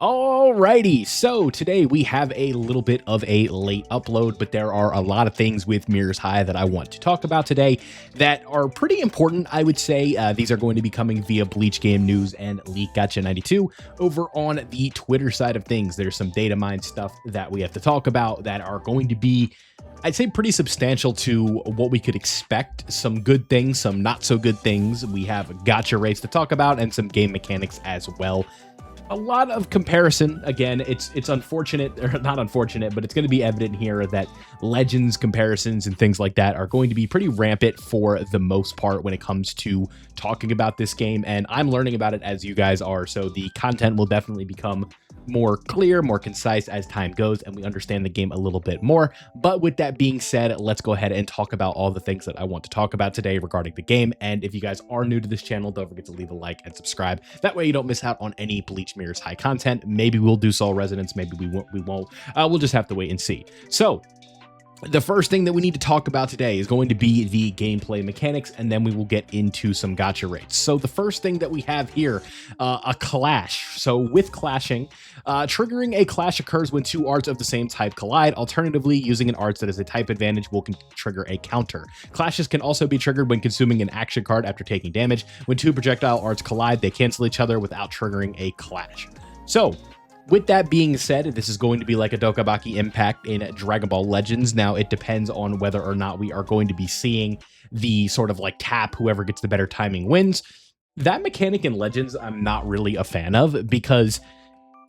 Alrighty, so today we have a little bit of a late upload, but there are a lot of things with Mirror's High that I want to talk about today that are pretty important, I would say. These are going to be coming via Bleach Game News and Leak Gotcha 92 over on the Twitter side of things. There's some data mine stuff that we have to talk about that are going to be, I'd say, pretty substantial to what we could expect. Some good things, some not so good things. We have gotcha rates to talk about and some game mechanics as well. A lot of comparison. Again, it's unfortunate, or not unfortunate, but it's going to be evident here that Legends comparisons and things like that are going to be pretty rampant for the most part when it comes to talking about this game, and I'm learning about it as you guys are, so the content will definitely become more clear, more concise as time goes, and we understand the game a little bit more. But with that being said, let's go ahead and talk about all the things that I want to talk about today regarding the game. And if you guys are new to this channel, don't forget to leave a like and subscribe. That way you don't miss out on any Bleach Mirror's High content. Maybe we'll do Soul Resonance, maybe we won't. We'll just have to wait and see. So the first thing that we need to talk about today is going to be the gameplay mechanics, and then we will get into some gotcha rates. So the first thing that we have here, a clash. So with clashing, triggering a clash occurs when two arts of the same type collide. Alternatively, using an art that is a type advantage will trigger a counter. Clashes can also be triggered when consuming an action card after taking damage. When two projectile arts collide, they cancel each other without triggering a clash. So with that being said, this is going to be like a Dokabaki impact in Dragon Ball Legends. Now, it depends on whether or not we are going to be seeing the sort of like tap, whoever gets the better timing wins. That mechanic in Legends, I'm not really a fan of because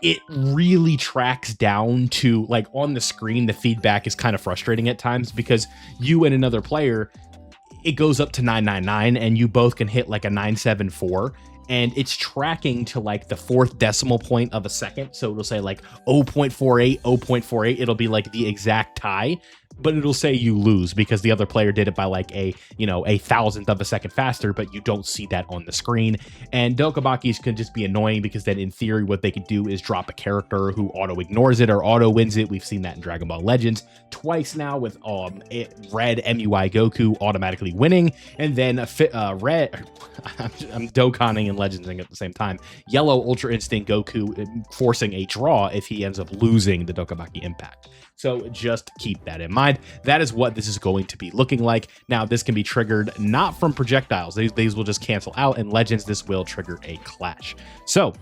it really tracks down to, like, on the screen, the feedback is kind of frustrating at times because you and another player, it goes up to 999 and you both can hit like a 974. And it's tracking to like the fourth decimal point of a second. So it'll say like 0.48, 0.48. It'll be like the exact tie, but it'll say you lose because the other player did it by like a thousandth of a second faster, but you don't see that on the screen. And Dokabakis can just be annoying because then in theory, what they could do is drop a character who auto ignores it or auto wins it. We've seen that in Dragon Ball Legends twice now with Red MUI Goku automatically winning, and then Red, I'm Dokaning and Legendsing at the same time, Yellow Ultra Instinct Goku forcing a draw if he ends up losing the Dokabaki impact. So just keep that in mind. That is what this is going to be looking like. Now, this can be triggered not from projectiles. These will just cancel out. In Legends, this will trigger a clash. So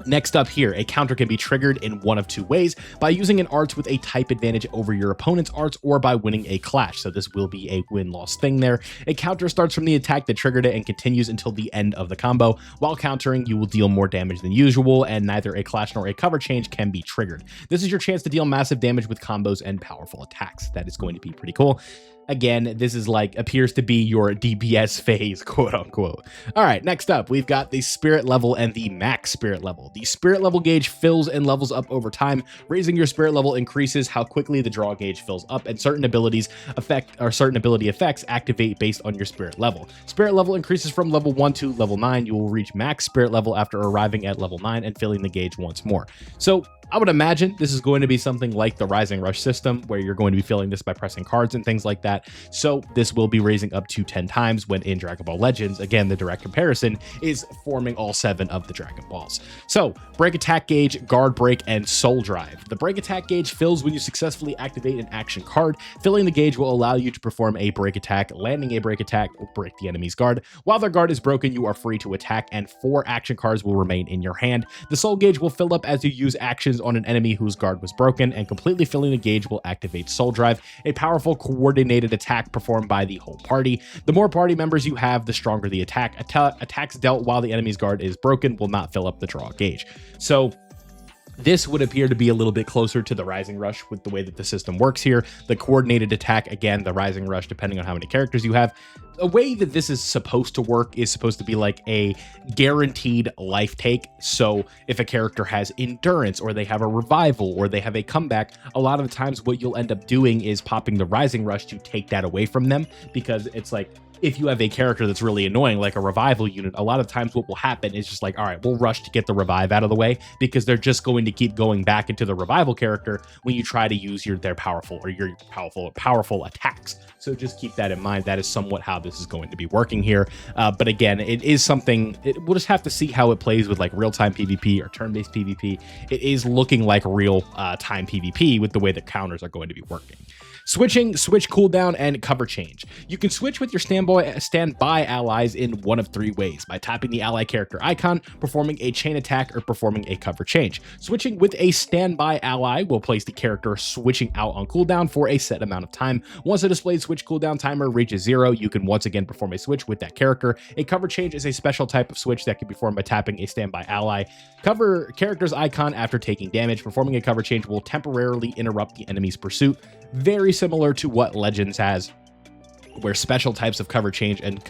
next up here, a counter can be triggered in one of two ways: by using an arts with a type advantage over your opponent's arts, or by winning a clash. So this will be a win-loss thing there. A counter starts from the attack that triggered it and continues until the end of the combo. While countering, you will deal more damage than usual, and neither a clash nor a cover change can be triggered. This is your chance to deal massive damage with combos and powerful attacks. That is going to be pretty cool. Again, this is like, appears to be your DPS phase, quote unquote. All right, next up, we've got the spirit level and the max spirit level. The spirit level gauge fills and levels up over time. Raising your spirit level increases how quickly the draw gauge fills up, and certain ability effects activate based on your spirit level. Spirit level increases from level 1 to level 9. You will reach max spirit level after arriving at level 9 and filling the gauge once more. So I would imagine this is going to be something like the Rising Rush system, where you're going to be filling this by pressing cards and things like that. So this will be raising up to 10 times, when in Dragon Ball Legends, again, the direct comparison is forming all 7 of the Dragon Balls. So break attack gauge, guard break, and soul drive. The break attack gauge fills when you successfully activate an action card. Filling the gauge will allow you to perform a break attack. Landing a break attack will break the enemy's guard. While their guard is broken, you are free to attack, and 4 action cards will remain in your hand. The soul gauge will fill up as you use actions on an enemy whose guard was broken, and completely filling the gauge will activate Soul Drive, a powerful coordinated attack performed by the whole party. The more party members you have, the stronger the attack. Attacks dealt while the enemy's guard is broken will not fill up the draw gauge. So this would appear to be a little bit closer to the Rising Rush with the way that the system works here. The coordinated attack, again, the Rising Rush, depending on how many characters you have. A way that this is supposed to work is supposed to be like a guaranteed life take. So if a character has endurance, or they have a revival, or they have a comeback, a lot of the times what you'll end up doing is popping the Rising Rush to take that away from them, because it's like, if you have a character that's really annoying, like a revival unit, a lot of times what will happen is just like, all right, we'll rush to get the revive out of the way, because they're just going to keep going back into the revival character when you try to use their powerful attacks. So just keep that in mind. That is somewhat how this is going to be working here. But again, it is something, we'll just have to see how it plays with like real-time PvP or turn-based PvP. It is looking like real-time PvP with the way the counters are going to be working. Switch cooldown and cover change. You can switch with your standby allies in one of three ways: by tapping the ally character icon, performing a chain attack, or performing a cover change. Switching with a standby ally will place the character switching out on cooldown for a set amount of time. Once a displayed switch cooldown timer reaches 0, you can once again perform a switch with that character. A cover change is a special type of switch that can be performed by tapping a standby ally cover character's icon after taking damage. Performing a cover change will temporarily interrupt the enemy's pursuit. Very similar to what Legends has, where special types of cover change and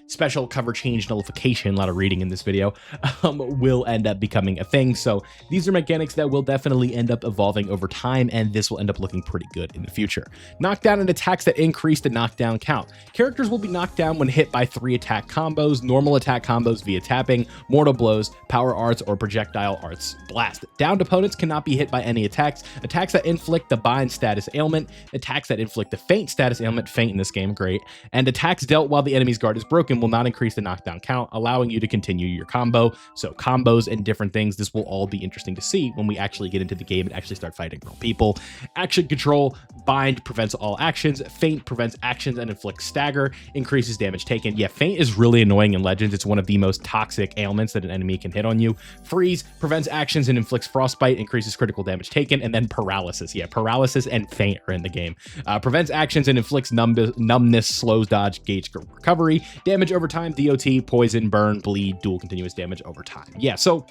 special cover change nullification, a lot of reading in this video, will end up becoming a thing. So these are mechanics that will definitely end up evolving over time, and this will end up looking pretty good in the future. Knockdown and attacks that increase the knockdown count. Characters will be knocked down when hit by 3 attack combos: normal attack combos via tapping, mortal blows, power arts, or projectile arts blast. Downed opponents cannot be hit by any attacks. Attacks that inflict the bind status ailment, attacks that inflict the faint status ailment, faint in this game, great, and attacks dealt while the enemy's guard is broken will not increase the knockdown count, allowing you to continue your combo. So combos and different things, this will all be interesting to see when we actually get into the game and actually start fighting real people. Action control: bind prevents all actions, faint prevents actions and inflicts stagger, increases damage taken. Yeah, faint is really annoying in Legends. It's one of the most toxic ailments that an enemy can hit on you. Freeze prevents actions and inflicts frostbite, increases critical damage taken. And then paralysis. Yeah, paralysis and faint are in the game. Prevents actions and inflicts numbness, slows dodge, gauge recovery, damage over time, DOT, poison, burn, bleed, dual continuous damage over time. Yeah, so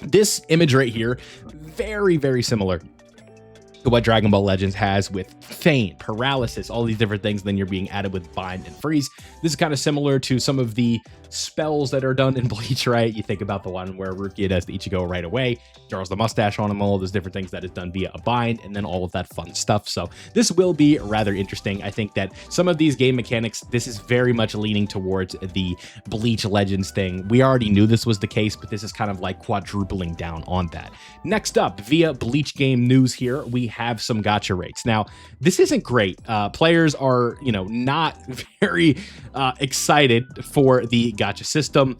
this image right here, very, very similar to what Dragon Ball Legends has with faint, paralysis, all these different things. Then you're being added with bind and freeze. This is kind of similar to some of the spells that are done in Bleach, right? You think about the one where Rukia does the Ichigo right away, draws the mustache on him, all those different things that is done via a bind, and then all of that fun stuff. So this will be rather interesting. I think that some of these game mechanics, this is very much leaning towards the Bleach Legends thing. We already knew this was the case, but this is kind of like quadrupling down on that. Next up, via Bleach game news here, we have some gacha rates. Now, this isn't great. Players are, not very excited for the gacha system,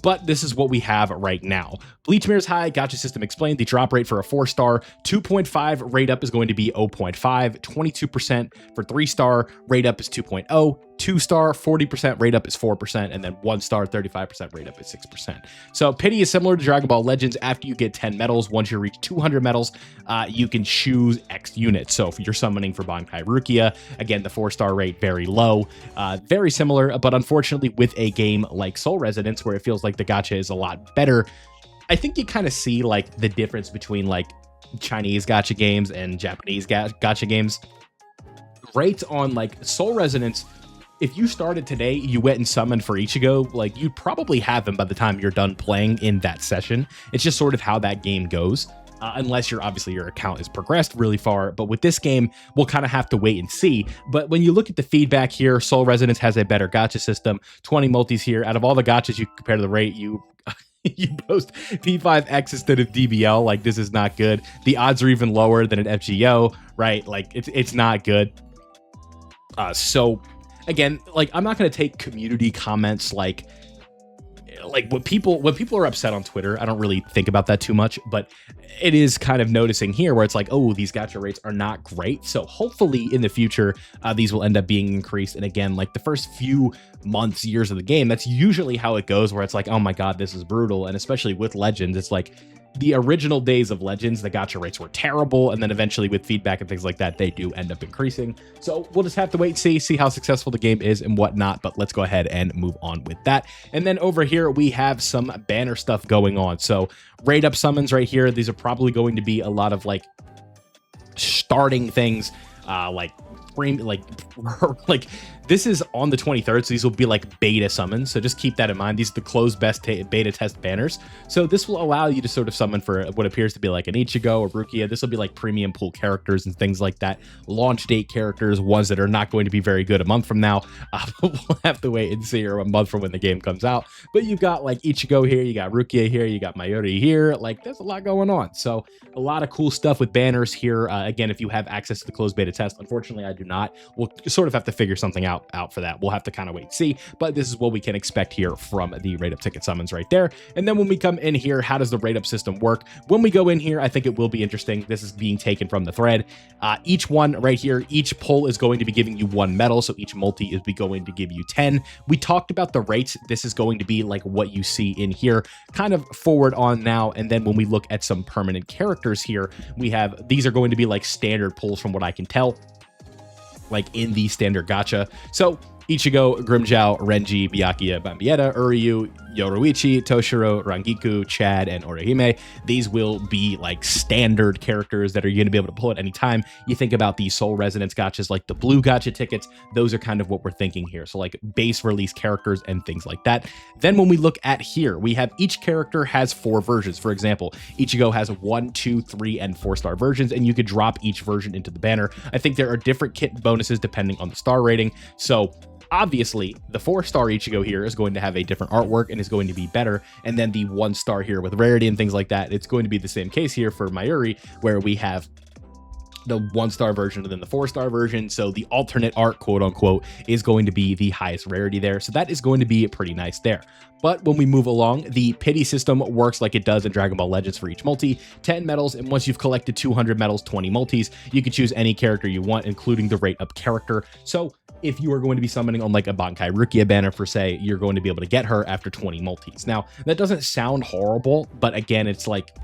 but this is what we have right now. Bleach Mirror's High gacha system explained: the drop rate for a 4-star 2.5 rate up is going to be 0.5, 22% for 3-star rate up is 2.0, 2-star 40% rate up is 4%, and then 1-star 35% rate up is 6%. So pity is similar to Dragon Ball Legends. After you get 10 medals, once you reach 200 medals, you can choose X units. So if you're summoning for Bankai Rukia, again, the 4-star rate very low, very similar, but unfortunately with a game like Soul Resonance, where it feels like the gacha is a lot better, I think you kind of see like the difference between like Chinese gacha games and Japanese gacha games. Rates on like Soul Resonance, if you started today, you went and summoned for Ichigo, like you'd probably have him by the time you're done playing in that session. It's just sort of how that game goes. Unless your account is progressed really far. But with this game, we'll kind of have to wait and see. But when you look at the feedback here, Soul Resonance has a better gacha system. 20 multis here. Out of all the gachas you compare to the rate, you post P5X instead of DBL. Like, this is not good. The odds are even lower than an FGO, right? Like, it's not good. So again, like, I'm not going to take community comments like when people are upset on Twitter, I don't really think about that too much, but it is kind of noticing here where it's like, oh, these gacha rates are not great. So hopefully in the future, these will end up being increased. And again, like the first few months, years of the game, that's usually how it goes, where it's like, oh my God, this is brutal. And especially with Legends, it's like the original days of Legends, the gacha rates were terrible. And then eventually with feedback and things like that, they do end up increasing. So we'll just have to wait and see how successful the game is and whatnot. But let's go ahead and move on with that. And then over here, we have some banner stuff going on. So rate up summons right here. These are probably going to be a lot of like starting things, like like like this is on the 23rd, so these will be like beta summons. So just keep that in mind. These are the closed beta test banners. So this will allow you to sort of summon for what appears to be like an Ichigo or Rukia. This will be like premium pool characters and things like that. Launch date characters, ones that are not going to be very good a month from now. We'll have to wait and see, or a month from when the game comes out. But you've got like Ichigo here, you got Rukia here, you got Mayuri here. Like there's a lot going on. So a lot of cool stuff with banners here. Again, if you have access to the closed beta test, unfortunately I do not. We'll sort of have to figure something out for that. We'll have to kind of wait and see, but this is what we can expect here from the rate up ticket summons right there. And then when we come in here, how does the rate up system work? When we go in here, I think it will be interesting. This is being taken from the thread. Each one right here, each pull is going to be giving you 1 medal, so each multi is going to give you 10. We talked about the rates. This is going to be like what you see in here, kind of forward on now. And then when we look at some permanent characters here, we have, these are going to be like standard pulls from what I can tell, like in the standard gacha. So Ichigo, Grimmjow, Renji, Byakuya, Bambietta, Uryu, Yoruichi, Toshiro, Rangiku, Chad, and Orihime. These will be like standard characters that are going to be able to pull at any time. You think about the Soul Resonance gachas, like the blue gacha tickets, those are kind of what we're thinking here. So like base release characters and things like that. Then when we look at here, we have each character has 4 versions. For example, Ichigo has 1, 2, 3, and 4-star versions, and you could drop each version into the banner. I think there are different kit bonuses depending on the star rating. So obviously, the 4-star Ichigo here is going to have a different artwork and is going to be better. And then the 1-star here with rarity and things like that, it's going to be the same case here for Mayuri, where we have the 1-star version and then the 4-star version. So the alternate art, quote unquote, is going to be the highest rarity there. So that is going to be pretty nice there. But when we move along, the pity system works like it does in Dragon Ball Legends for each multi, 10 medals. And once you've collected 200 medals, 20 multis, you can choose any character you want, including the rate up character. So if you are going to be summoning on like a Bankai Rukia banner for say, you're going to be able to get her after 20 multis. Now that doesn't sound horrible, but again, it's like,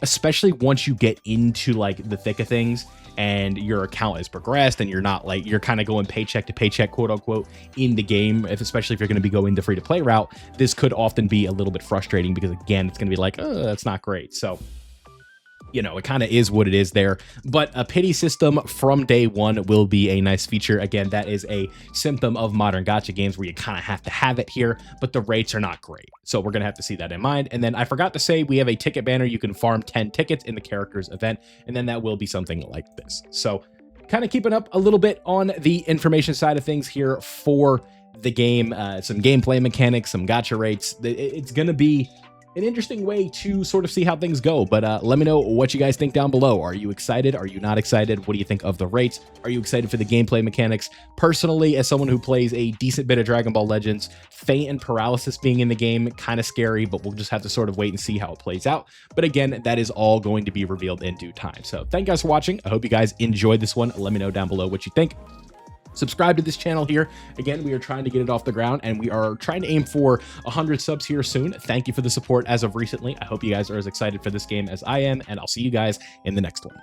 especially once you get into like the thick of things and your account is progressed and you're not like, you're kind of going paycheck to paycheck, quote unquote, in the game, especially if you're going to be going the free to play route, this could often be a little bit frustrating because again, it's going to be like, oh, that's not great. So, you know, it kind of is what it is there, but a pity system from day one will be a nice feature. Again, that is a symptom of modern gacha games where you kind of have to have it here, but the rates are not great. So we're going to have to see that in mind. And then I forgot to say, we have a ticket banner. You can farm 10 tickets in the characters event, and then that will be something like this. So kind of keeping up a little bit on the information side of things here for the game, some gameplay mechanics, some gacha rates. It's going to be an interesting way to sort of see how things go, but let me know what you guys think down below. Are you excited? Are you not excited? What do you think of the rates? Are you excited for the gameplay mechanics? Personally, as someone who plays a decent bit of Dragon Ball Legends, Faint and Paralysis being in the game, kind of scary, but we'll just have to sort of wait and see how it plays out. But again, that is all going to be revealed in due time. So thank you guys for watching. I hope you guys enjoyed this one. Let me know down below what you think. Subscribe to this channel here. Again, we are trying to get it off the ground and we are trying to aim for 100 subs here soon. Thank you for the support as of recently. I hope you guys are as excited for this game as I am, and I'll see you guys in the next one.